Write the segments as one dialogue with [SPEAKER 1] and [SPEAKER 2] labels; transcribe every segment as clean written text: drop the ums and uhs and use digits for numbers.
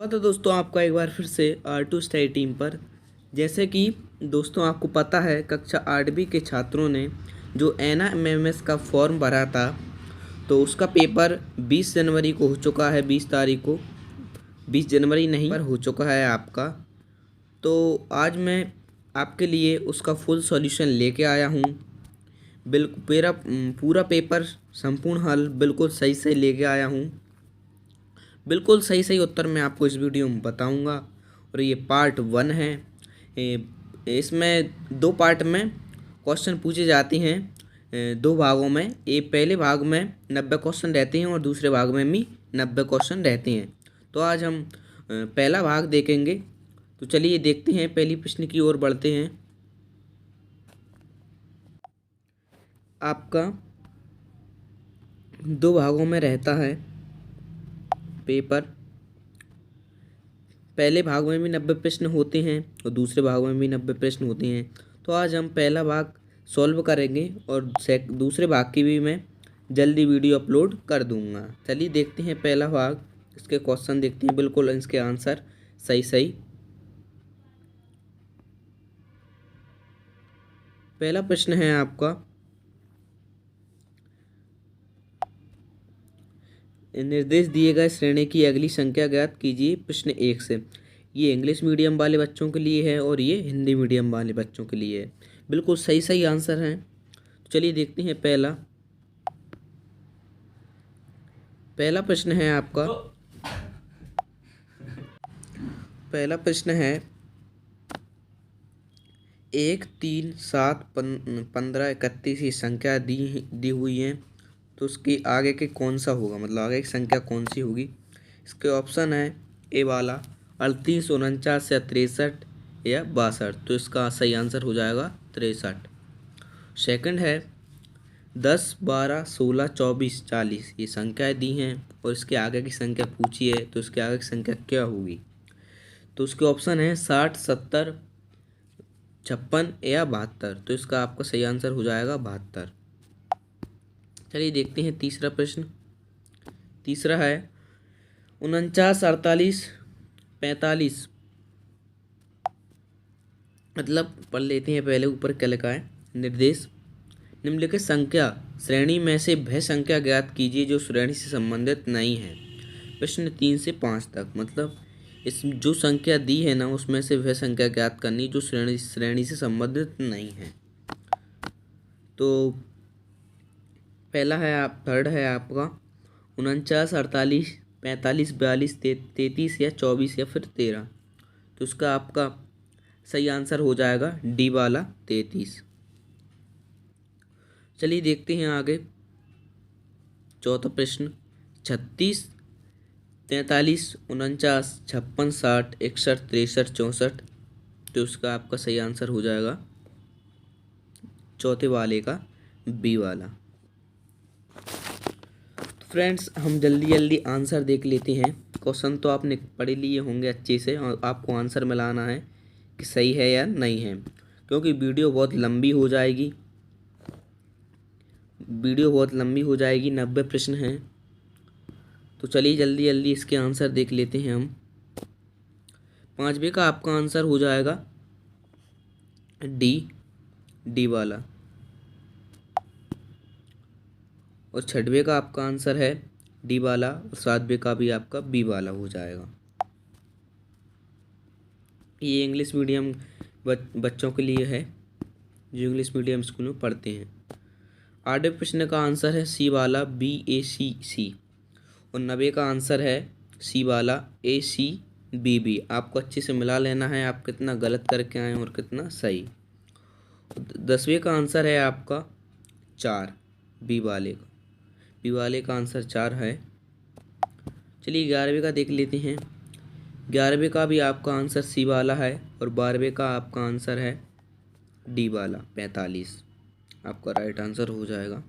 [SPEAKER 1] तो दोस्तों आपका एक बार फिर से R2 स्टडी टीम पर। जैसे कि दोस्तों आपको पता है कक्षा 8वीं के छात्रों ने जो NIMS का फॉर्म भरा था तो उसका पेपर 20 जनवरी को हो चुका है। 20 तारीख को, 20 जनवरी नहीं पर हो चुका है आपका। तो आज मैं आपके लिए उसका फुल सॉल्यूशन लेके आया हूँ। बिल्कुल मेरा पूरा पेपर संपूर्ण हल बिल्कुल सही से लेके आया हूँ। बिल्कुल सही सही उत्तर मैं आपको इस वीडियो में बताऊंगा। और ये पार्ट 1 है। इसमें दो पार्ट में क्वेश्चन पूछे जाते हैं, दो भागों में। ये पहले भाग में 90 क्वेश्चन रहते हैं और दूसरे भाग में भी 90 क्वेश्चन रहते हैं। तो आज हम पहला भाग देखेंगे। तो चलिए देखते हैं, पहली प्रश्न की ओर बढ़ते हैं। आपका दो भागों में रहता है पेपर। पहले भाग में भी 90 प्रश्न होते हैं और दूसरे भाग में भी 90 प्रश्न होते हैं। तो आज हम पहला भाग सॉल्व करेंगे और दूसरे भाग की भी मैं जल्दी वीडियो अपलोड कर दूंगा। चलिए देखते हैं पहला भाग। इसके क्वेश्चन देखते हैं, बिल्कुल इसके आंसर सही सही। पहला प्रश्न है आपका, निर्देश दिए गए श्रेणी की अगली संख्या ज्ञात कीजिए प्रश्न 1 से। ये इंग्लिश मीडियम वाले बच्चों के लिए है और ये हिंदी मीडियम वाले बच्चों के लिए है। बिल्कुल सही सही आंसर हैं। तो चलिए देखते हैं पहला प्रश्न है आपका। पहला प्रश्न है 1, 3, 7, 15, 31 ये संख्या दी हुई हैं। तो उसकी आगे के कौन सा होगा, मतलब आगे की संख्या कौन सी होगी। इसके ऑप्शन है ए वाला 38, 49 या 63 या 62। तो इसका सही आंसर हो जाएगा 63। सेकंड है 10, 12, 16, 24, 40 ये संख्याएं दी हैं और इसके आगे की संख्या पूछी है। तो इसके आगे की संख्या क्या होगी। तो उसके ऑप्शन है 60, 70, 56 या 72। तो इसका आपका सही आंसर हो जाएगा 72। चलिए देखते हैं तीसरा प्रश्न। तीसरा है 49, 48, 45। मतलब पढ़ लेते हैं पहले, ऊपर क्या लिखा है। निर्देश निम्नलिखित संख्या श्रेणी में से वह संख्या ज्ञात कीजिए जो श्रेणी से संबंधित नहीं है। प्रश्न 3 से 5 तक, मतलब इस जो संख्या दी है ना उसमें से वह संख्या ज्ञात करनी जो श्रेणी से संबंधित नहीं है। तो पहला है थर्ड है आपका 49, 48, 45, 42, 33 या 24 या फिर 13। तो उसका आपका सही आंसर हो जाएगा डी वाला 33। चलिए देखते हैं आगे। चौथा प्रश्न 36, 43, 49, 56, 60, 61, 63, 64। तो उसका आपका सही आंसर हो जाएगा चौथे वाले का बी वाला। तो फ्रेंड्स हम जल्दी जल्दी आंसर देख लेते हैं। क्वेश्चन तो आपने पढ़ लिए होंगे अच्छे से और आपको आंसर मिलाना है कि सही है या नहीं है, क्योंकि वीडियो बहुत लंबी हो जाएगी। 90 प्रश्न हैं। तो चलिए जल्दी जल्दी इसके आंसर देख लेते हैं हम। 5वें का आपका आंसर हो जाएगा डी वाला। और 6वें का आपका आंसर है डी वाला और 7वें का भी आपका बी वाला हो जाएगा। ये इंग्लिश मीडियम बच्चों के लिए है जो इंग्लिश मीडियम स्कूल में पढ़ते हैं। 8वें प्रश्न का आंसर है सी वाला BACC और 90 का आंसर है सी वाला ACBB। आपको अच्छे से मिला लेना है आप कितना गलत करके आए और कितना सही। 10वें का आंसर है आपका 4 बी वाले का आंसर 4 है। चलिए 11वें का देख लेते हैं। 11वें का भी आपका आंसर सी वाला है और 12वें का आपका आंसर है डी वाला 45। आपका राइट आंसर हो जाएगा।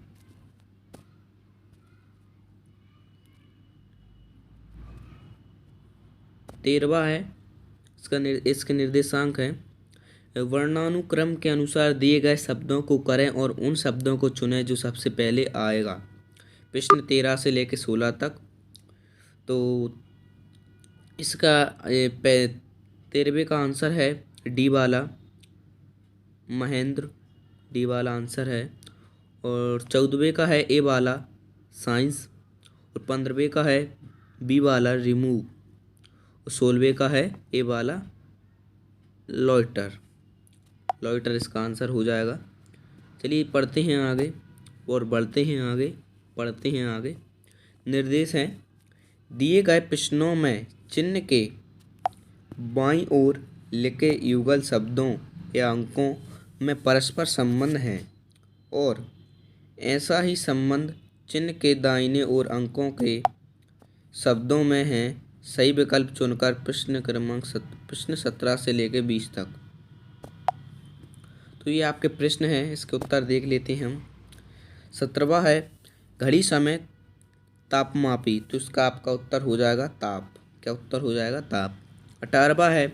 [SPEAKER 1] 13वां है, इसके निर्देशांक है वर्णानुक्रम के अनुसार दिए गए शब्दों को करें और उन शब्दों को चुनें जो सबसे पहले आएगा। प्रश्न 13 से लेकर 16 तक। तो इसका 13वें का आंसर है डी वाला, महेंद्र, डी वाला आंसर है। और 14वें का है ए वाला, साइंस। और 15वें का है बी वाला, रिमूव। और 16वें का है ए वाला, लॉइटर। लॉइटर इसका आंसर हो जाएगा। चलिए पढ़ते हैं आगे और बढ़ते हैं आगे, पढ़ते हैं आगे। निर्देश हैं, दिए गए प्रश्नों में चिन्ह के बाईं ओर लिखे युगल शब्दों या अंकों में परस्पर संबंध है और ऐसा ही संबंध चिन्ह के दाहिने ओर अंकों के शब्दों में है। सही विकल्प चुनकर प्रश्न 17 से लेकर 20 तक। तो ये आपके प्रश्न हैं, इसके उत्तर देख लेते हैं हम। 17वां है घड़ी समय तापमापी, तो इसका आपका उत्तर हो जाएगा ताप। क्या उत्तर हो जाएगा? ताप। 18वां है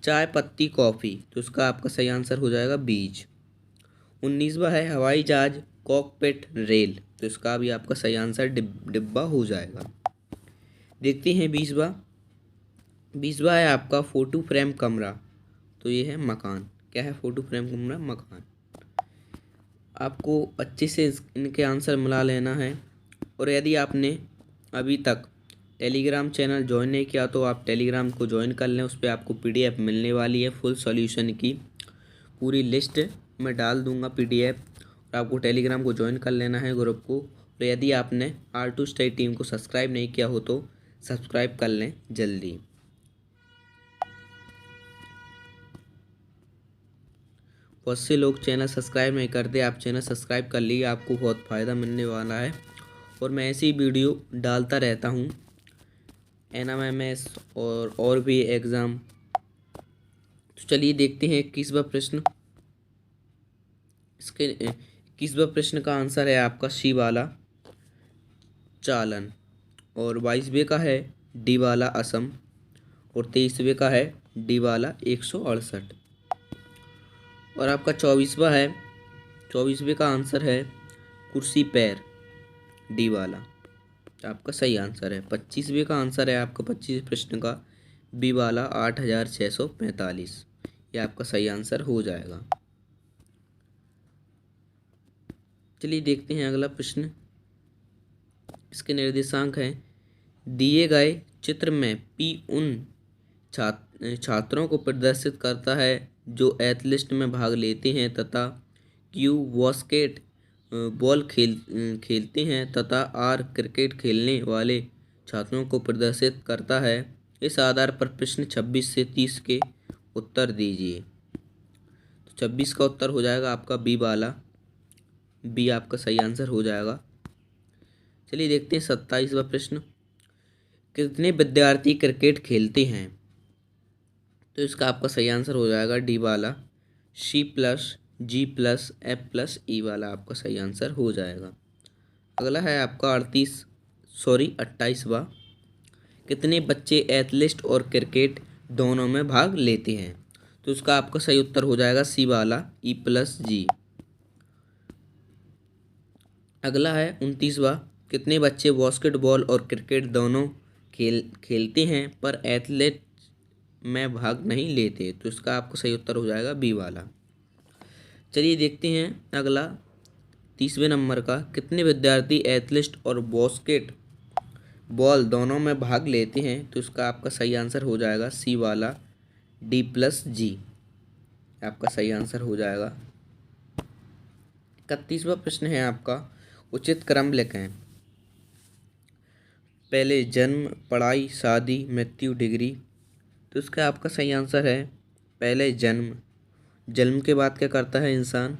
[SPEAKER 1] चाय पत्ती कॉफ़ी, तो इसका आपका सही आंसर हो जाएगा बीज। 19वां है हवाई जहाज कॉकपिट रेल, तो इसका भी आपका सही आंसर डिब्बा हो जाएगा। देखते हैं 20वां। 20वां है आपका फोटो फ्रेम कमरा, तो ये है मकान। क्या है? फोटो फ्रेम कमरा, मकान। आपको अच्छे से इनके आंसर मिला लेना है। और यदि आपने अभी तक टेलीग्राम चैनल ज्वाइन नहीं किया तो आप टेलीग्राम को ज्वाइन कर लें। उस पर आपको पीडीएफ मिलने वाली है, फुल सॉल्यूशन की पूरी लिस्ट मैं डाल दूंगा पीडीएफ। और आपको टेलीग्राम को ज्वाइन कर लेना है, ग्रुप को। और यदि आपने R2 स्टडी टीम को सब्सक्राइब नहीं किया हो तो सब्सक्राइब कर लें जल्दी। बहुत से लोग चैनल सब्सक्राइब नहीं करते, आप चैनल सब्सक्राइब कर लीजिए, आपको बहुत फ़ायदा मिलने वाला है। और मैं ऐसी वीडियो डालता रहता हूँ, NMMS और भी एग्ज़ाम। तो चलिए देखते हैं 21वां प्रश्न। इसके 21वां प्रश्न का आंसर है आपका सी वाला, चालन। और 22वें का है डी वाला, असम। और 23वें का है डी वाला, 168। और आपका 24वां है, 24वें का आंसर है कुर्सी पैर, डी वाला। आपका सही आंसर है। 25वें का आंसर है आपका 25 प्रश्न का बी वाला, 8645। ये आपका सही आंसर हो जाएगा। चलिए देखते हैं अगला प्रश्न। इसके निर्देशांक हैं, दिए गए चित्र में पी उन छात्रों को प्रदर्शित करता है जो एथलीट में भाग लेते हैं तथा क्यू बास्केट बॉल खेलते हैं तथा आर क्रिकेट खेलने वाले छात्रों को प्रदर्शित करता है। इस आधार पर प्रश्न 26 से 30 के उत्तर दीजिए। तो 26 का उत्तर हो जाएगा आपका बी वाला, बी आपका सही आंसर हो जाएगा। चलिए देखते हैं 27वां प्रश्न। कितने विद्यार्थी क्रिकेट खेलते हैं? तो इसका आपका सही आंसर हो जाएगा डी वाला, C+G+F+E वाला आपका सही आंसर हो जाएगा। अगला है आपका 28वां। कितने बच्चे एथलीट और क्रिकेट दोनों में भाग लेते हैं? तो इसका आपका सही उत्तर हो जाएगा सी वाला, E+G। अगला है 29वां। कितने बच्चे बास्केटबॉल और क्रिकेट दोनों खेलते हैं पर एथलीट में भाग नहीं लेते? तो इसका आपको सही उत्तर हो जाएगा बी वाला। चलिए देखते हैं अगला 30वें नंबर का। कितने विद्यार्थी एथलीट और बास्केट बॉल दोनों में भाग लेते हैं? तो इसका आपका सही आंसर हो जाएगा सी वाला, D+G आपका सही आंसर हो जाएगा। 31वां प्रश्न है आपका, उचित क्रम लिखें। पहले जन्म, पढ़ाई, शादी, मृत्यु, डिग्री। तो इसका आपका सही आंसर है पहले जन्म। जन्म के बाद क्या करता है इंसान?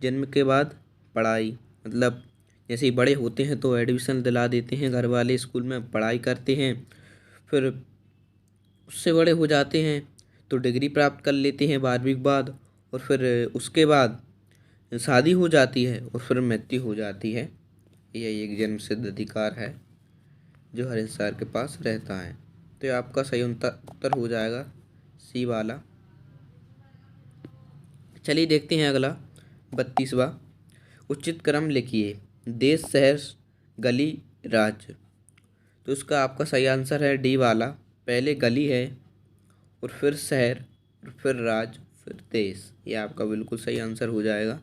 [SPEAKER 1] जन्म के बाद पढ़ाई, मतलब जैसे ही बड़े होते हैं तो एडमिशन दिला देते हैं घर वाले, स्कूल में पढ़ाई करते हैं। फिर उससे बड़े हो जाते हैं तो डिग्री प्राप्त कर लेते हैं 12वीं के बाद। और फिर उसके बाद शादी हो जाती है और फिर मृत्यु हो जाती है। यह एक जन्म सिद्ध अधिकार है जो हर इंसान के पास रहता है। तो ये आपका सही उत्तर हो जाएगा सी वाला। चलिए देखते हैं अगला 32वां। उचित क्रम लिखिए, देश, शहर, गली, राज्य। तो इसका आपका सही आंसर है डी वाला, पहले गली है और फिर शहर और फिर राज्य फिर देश। ये आपका बिल्कुल सही आंसर हो जाएगा।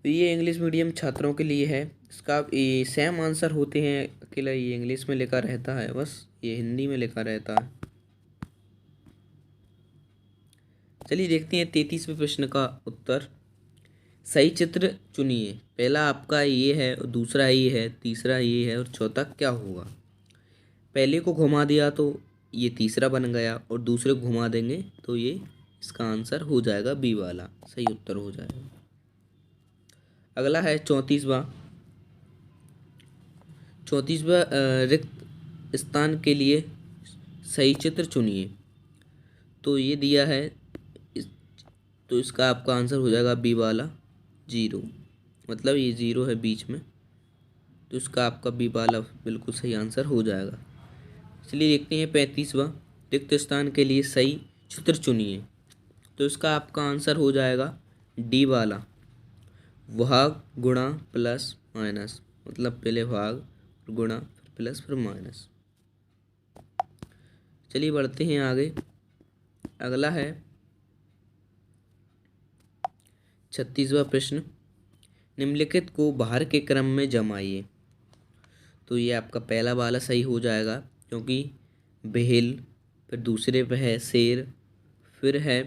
[SPEAKER 1] तो ये इंग्लिश मीडियम छात्रों के लिए है। इसका ये सेम आंसर होते हैं, अकेला ये इंग्लिश में लिखा रहता है, बस ये हिंदी में लिखा रहता है। चलिए देखते हैं 33वें प्रश्न का उत्तर। सही चित्र चुनिए। पहला आपका ये है, दूसरा ये है, तीसरा ये है और चौथा क्या होगा। पहले को घुमा दिया तो ये तीसरा बन गया और दूसरे को घुमा देंगे तो ये इसका आंसर हो जाएगा बी वाला, सही उत्तर हो जाएगा। अगला है 34वां रिक्त स्थान के लिए सही चित्र चुनिए। तो ये दिया है तो इसका आपका आंसर हो जाएगा बी वाला 0, मतलब ये 0 है बीच में, तो इसका आपका बी वाला बिल्कुल सही आंसर हो जाएगा। चलिए देखते हैं 35वां रिक्त स्थान के लिए सही चित्र चुनिए। तो इसका आपका आंसर हो जाएगा डी वाला, भाग गुणा प्लस माइनस, मतलब पहले भाग फिर गुणा फिर प्लस फिर माइनस। चलिए बढ़ते हैं आगे। अगला है 36वां प्रश्न। निम्नलिखित को बाहर के क्रम में जमाइए। तो ये आपका पहला वाला सही हो जाएगा, क्योंकि भेल, फिर दूसरे पे है शेर, फिर है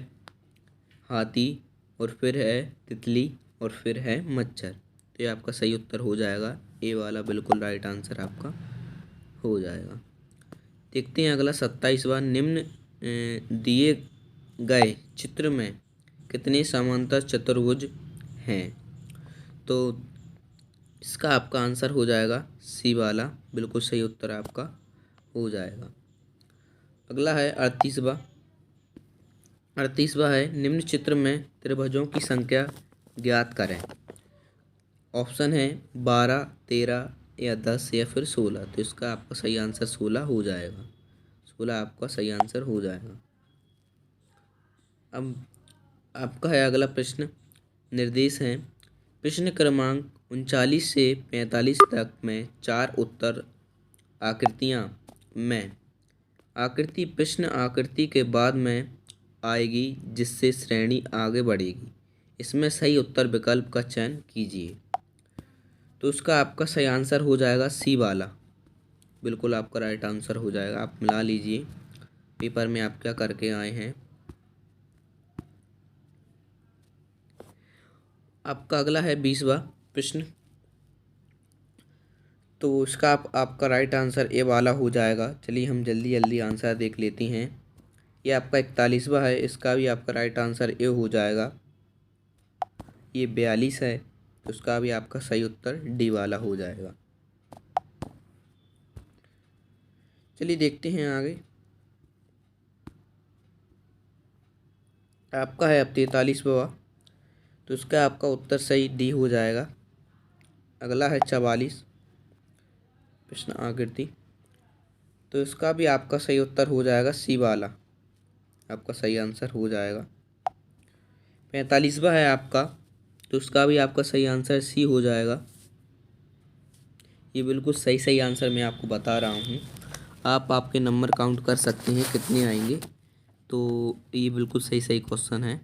[SPEAKER 1] हाथी और फिर है तितली और फिर है मच्छर। तो ये आपका सही उत्तर हो जाएगा, ए वाला बिल्कुल राइट आंसर आपका हो जाएगा। देखते हैं अगला 27वां। निम्न दिए गए चित्र में कितने समांतर चतुर्भुज हैं। तो इसका आपका आंसर हो जाएगा सी वाला, बिल्कुल सही उत्तर आपका हो जाएगा। अगला है 38वां है। निम्न चित्र में त्रिभुजों की संख्या ज्ञात करें। ऑप्शन है 12, 13 या 10 या फिर 16। तो इसका आपका सही आंसर 16 हो जाएगा, 16 आपका सही आंसर हो जाएगा। अब आपका है अगला प्रश्न। निर्देश हैं। प्रश्न क्रमांक 39 से 45 तक में 4 उत्तर आकृतियाँ में आकृति प्रश्न आकृति के बाद में आएगी जिससे श्रेणी आगे बढ़ेगी। इसमें सही उत्तर विकल्प का चयन कीजिए। तो इसका आपका सही आंसर हो जाएगा सी वाला, बिल्कुल आपका राइट आंसर हो जाएगा। आप मिला लीजिए पेपर में आप क्या करके आए हैं। आपका अगला है 20वां प्रश्न। तो इसका आपका राइट आंसर ए वाला हो जाएगा। चलिए हम जल्दी जल्दी आंसर देख लेते हैं। ये आपका 41वां है, इसका भी आपका राइट आंसर ए हो जाएगा। ये 42 है, तो उसका भी आपका सही उत्तर डी वाला हो जाएगा। चलिए देखते हैं आगे। आपका है अब 43वां, तो इसका आपका उत्तर सही डी हो जाएगा। अगला है 44 प्रश्न आकृति, तो इसका भी आपका सही उत्तर हो जाएगा सी वाला, आपका सही आंसर हो जाएगा। 45वां है आपका, तो उसका भी आपका सही आंसर सी हो जाएगा। ये बिल्कुल सही सही आंसर मैं आपको बता रहा हूँ। आप आपके नंबर काउंट कर सकते हैं कितने आएंगे। तो ये बिल्कुल सही सही क्वेश्चन है,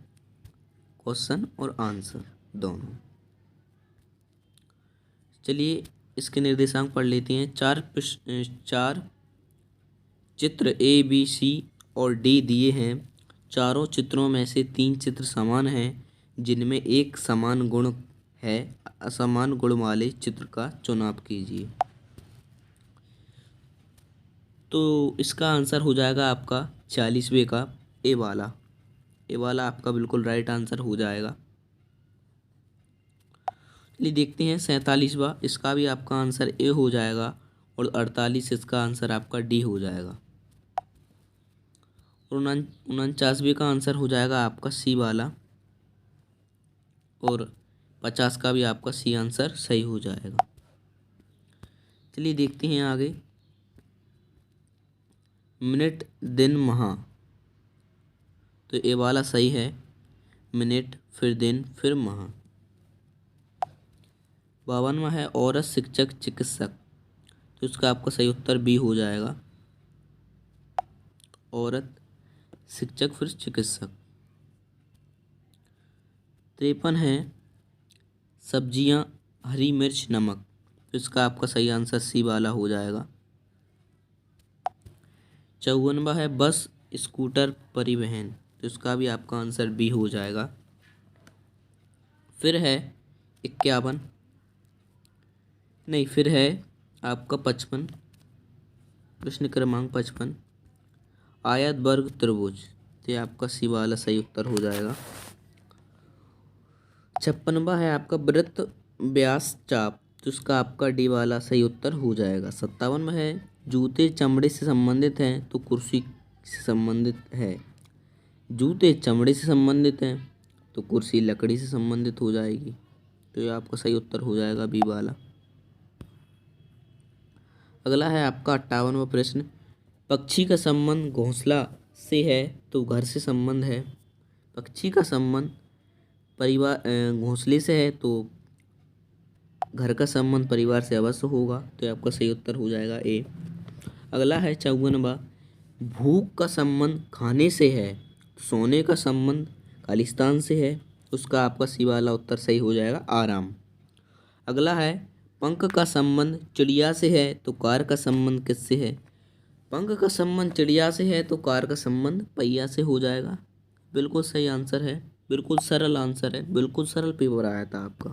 [SPEAKER 1] क्वेश्चन और आंसर दोनों। चलिए इसके निर्देशांक पढ़ लेते हैं। 4 चित्र ए बी सी और डी दिए हैं। चारों चित्रों में से 3 चित्र समान हैं जिनमें एक समान गुण है। असमान गुण वाले चित्र का चुनाव कीजिए। तो इसका आंसर हो जाएगा आपका 40वें का ए वाला, ए वाला आपका बिल्कुल राइट आंसर हो जाएगा। चलिए देखते हैं 47वां, इसका भी आपका आंसर ए हो जाएगा और 48 इसका आंसर आपका डी हो जाएगा। और 49वें का आंसर हो जाएगा आपका सी वाला और 50 का भी आपका सी आंसर सही हो जाएगा। चलिए देखते हैं आगे। मिनट दिन माह, तो ए वाला सही है, मिनट फिर दिन फिर माह। 52वां है औरत शिक्षक चिकित्सक, तो इसका आपका सही उत्तर बी हो जाएगा। औरत, शिक्षक फिर चिकित्सक। 53 है सब्जियां, हरी मिर्च, नमक। तो इसका आपका सही आंसर सी वाला हो जाएगा। 54 है बस, स्कूटर, परिवहन। तो इसका भी आपका आंसर बी हो जाएगा। फिर है 51, नहीं फिर है आपका 55, प्रश्न क्रमांक 55, आयत, वर्ग, त्रिभुज। तो ये आपका सी वाला सही उत्तर हो जाएगा। 56 है आपका वृत्त, व्यास, चाप। तो इसका आपका डी वाला सही उत्तर हो जाएगा। 57 में है जूते चमड़े से संबंधित हैं तो कुर्सी से संबंधित है। जूते चमड़े से संबंधित हैं तो कुर्सी लकड़ी से संबंधित हो जाएगी। तो ये आपका सही उत्तर हो जाएगा बी वाला। अगला है आपका 58वां प्रश्न, पक्षी का संबंध घोंसला से है तो घर से संबंध है। पक्षी का संबंध परिवार घोंसले से है तो घर का संबंध परिवार से अवश्य होगा। तो आपका सही उत्तर हो जाएगा ए। अगला है 54वां, भूख का संबंध खाने से है तो सोने का संबंध खालिस्तान से है। उसका आपका सी वाला उत्तर सही हो जाएगा, आराम। अगला है पंख का संबंध चिड़िया से है तो कार का संबंध किससे है। पंख का संबंध चिड़िया से है तो कार का संबंध पहिया से हो जाएगा। बिल्कुल सही आंसर है, बिल्कुल सरल आंसर है, बिल्कुल सरल पेपर आया था आपका।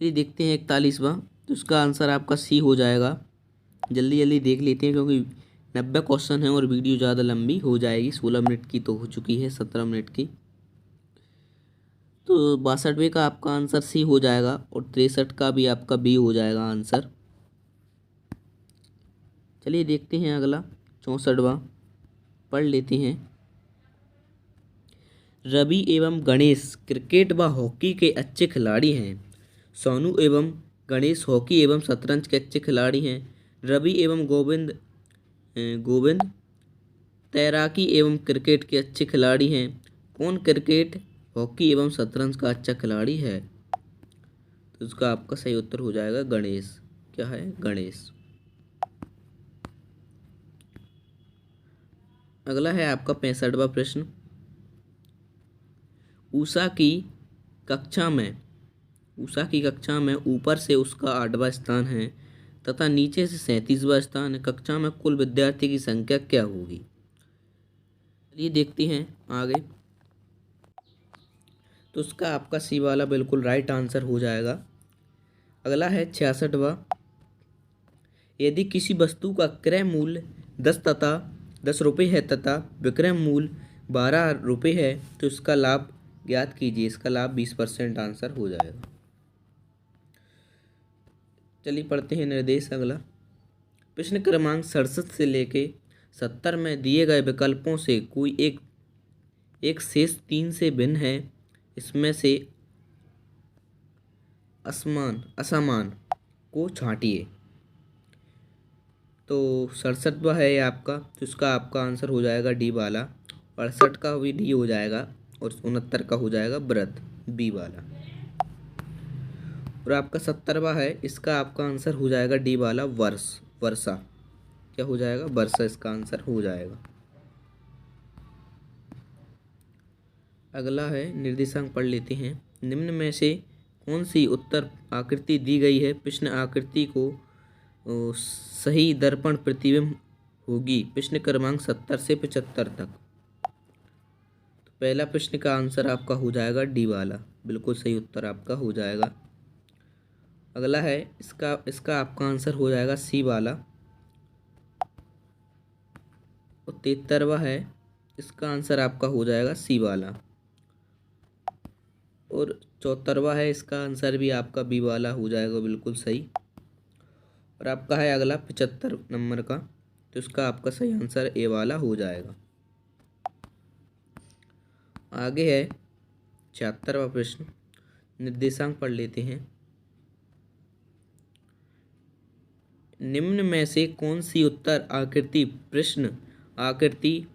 [SPEAKER 1] चलिए देखते हैं 41वां। तो इसका आंसर आपका सी हो जाएगा। जल्दी जल्दी देख लेते हैं क्योंकि 90 क्वेश्चन है और वीडियो ज़्यादा लंबी हो जाएगी। 16 मिनट की तो हो चुकी है, 17 मिनट की। तो 62वें का आपका आंसर सी हो जाएगा और 63 का भी आपका बी हो जाएगा आंसर। चलिए देखते हैं अगला 64वां, पढ़ लेते हैं। रवि एवं गणेश क्रिकेट व हॉकी के अच्छे खिलाड़ी हैं। सोनू एवं गणेश हॉकी एवं शतरंज के अच्छे खिलाड़ी हैं। रवि एवं गोविंद तैराकी एवं क्रिकेट के अच्छे खिलाड़ी हैं। कौन क्रिकेट, हॉकी एवं शतरंज का अच्छा खिलाड़ी है। तो इसका आपका सही उत्तर हो जाएगा गणेश। क्या है, गणेश। अगला है आपका 65वां प्रश्न, उषा की कक्षा में ऊपर से उसका 8वां स्थान है तथा नीचे से 37वां स्थान है। कक्षा में कुल विद्यार्थी की संख्या क्या होगी। चलिए देखते हैं आगे। तो उसका आपका सी वाला बिल्कुल राइट आंसर हो जाएगा। अगला है 66वां, यदि किसी वस्तु का क्रय मूल्य 10 रुपये है तथा विक्रय मूल्य 12 रुपये है तो इसका लाभ ज्ञात कीजिए। इसका लाभ 20% आंसर हो जाएगा। चलिए पढ़ते हैं निर्देश। अगला प्रश्न क्रमांक 67 से लेके 70 में दिए गए विकल्पों से कोई एक शेष 3 से भिन्न है। इसमें से असमान को छांटिए। तो 67वां है आपका, तो इसका आपका आंसर हो जाएगा डी वाला। 68 का भी डी हो जाएगा और 69 का हो जाएगा व्रत, बी वाला। और आपका 70वां है, इसका आपका आंसर हो जाएगा डी वाला, वर्षा। क्या हो जाएगा, वर्षा इसका आंसर हो जाएगा। अगला है निर्देशांक पढ़ लेते हैं। निम्न में से कौन सी उत्तर आकृति दी गई है। प्रश्न आकृति को सही दर्पण प्रतिबिंब होगी। प्रश्न क्रमांक 70 से 75 तक। तो पहला प्रश्न का आंसर आपका हो जाएगा डी वाला, बिल्कुल सही उत्तर आपका हो जाएगा। अगला है इसका आपका आंसर हो जाएगा सी वाला। और 73वां है, इसका आंसर आपका हो जाएगा सी वाला। और 74वां है, इसका आंसर भी आपका बी वाला हो जाएगा, बिल्कुल सही। और आपका है अगला 75 नंबर का, तो इसका आपका सही आंसर ए वाला हो जाएगा। आगे है 76वां प्रश्न, निर्देशांक पढ़ लेते हैं। निम्न में से कौन सी उत्तर आकृति प्रश्न आकृति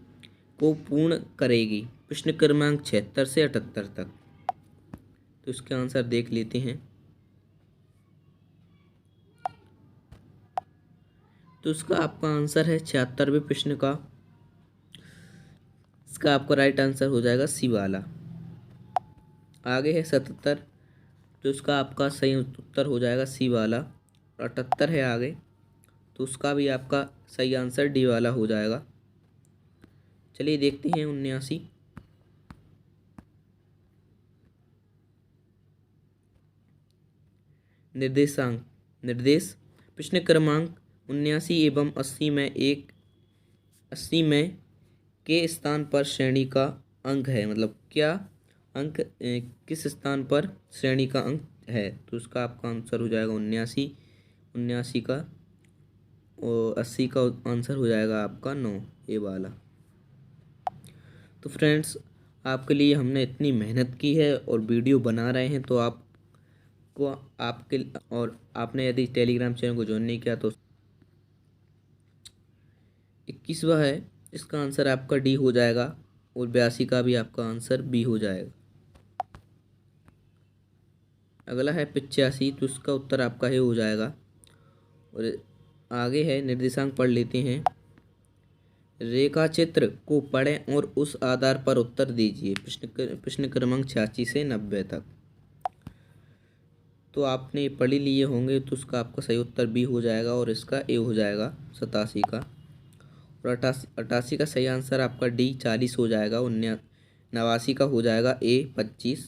[SPEAKER 1] को पूर्ण करेगी। प्रश्न क्रमांक 76 से 78 तक। तो इसका आंसर देख लेते हैं। तो इसका आपका आंसर है 76वें प्रश्न का। इसका आपका राइट आंसर हो जाएगा सी वाला। आगे है 77, तो इसका आपका सही उत्तर हो जाएगा सी वाला। 78 है आगे, तो उसका भी आपका सही आंसर डी वाला हो जाएगा। चलिए देखते हैं 79। निर्देशांक निर्देश प्रश्न क्रमांक 79 एवं 80 में के स्थान पर श्रेणी का अंक है, मतलब क्या अंक किस स्थान पर श्रेणी का अंक है। तो उसका आपका आंसर हो जाएगा 79 का, और 80 का आंसर हो जाएगा आपका 9, ए वाला। तो फ्रेंड्स, आपके लिए हमने इतनी मेहनत की है और वीडियो बना रहे हैं, तो आपको आपके और आपने यदि टेलीग्राम चैनल को ज्वाइन नहीं किया तो 21वां है, इसका आंसर आपका डी हो जाएगा, और 82 का भी आपका आंसर बी हो जाएगा। अगला है 85, तो इसका उत्तर आपका ही हो जाएगा। और आगे है निर्देशांक पढ़ लेते हैं। रेखा चित्र को पढ़ें और उस आधार पर उत्तर दीजिए। प्रश्न क्रमांक 86 से 90 तक। तो आपने पढ़ लिए होंगे, तो उसका आपका सही उत्तर बी हो जाएगा, और इसका ए हो जाएगा 87 का। और 88 का सही आंसर आपका डी 40 हो जाएगा। 89 का हो जाएगा ए 25,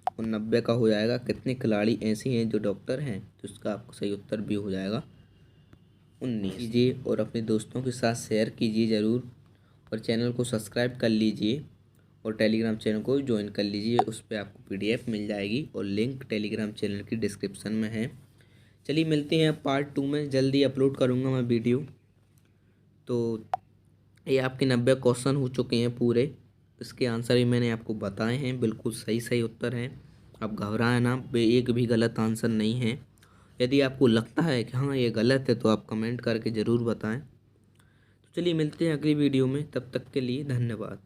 [SPEAKER 1] और 90 का हो जाएगा कितने खिलाड़ी ऐसे हैं जो डॉक्टर हैं। तो इसका आपका सही उत्तर भी हो जाएगा 19 कीजिए, और अपने दोस्तों के साथ शेयर कीजिए ज़रूर, और चैनल को सब्सक्राइब कर लीजिए, और टेलीग्राम चैनल को ज्वाइन कर लीजिए। उस पर आपको PDF मिल जाएगी, और लिंक टेलीग्राम चैनल की डिस्क्रिप्शन में है। चलिए मिलते हैं पार्ट 2 में, जल्दी अपलोड करूँगा मैं वीडियो। तो ये आपके 90 क्वेश्चन हो चुके हैं पूरे, इसके आंसर भी मैंने आपको बताए हैं, बिल्कुल सही उत्तर हैं। आप घबराएं ना, एक भी गलत आंसर नहीं है। यदि आपको लगता है कि हाँ ये गलत है, तो आप कमेंट करके ज़रूर बताएं। तो चलिए मिलते हैं अगली वीडियो में, तब तक के लिए धन्यवाद।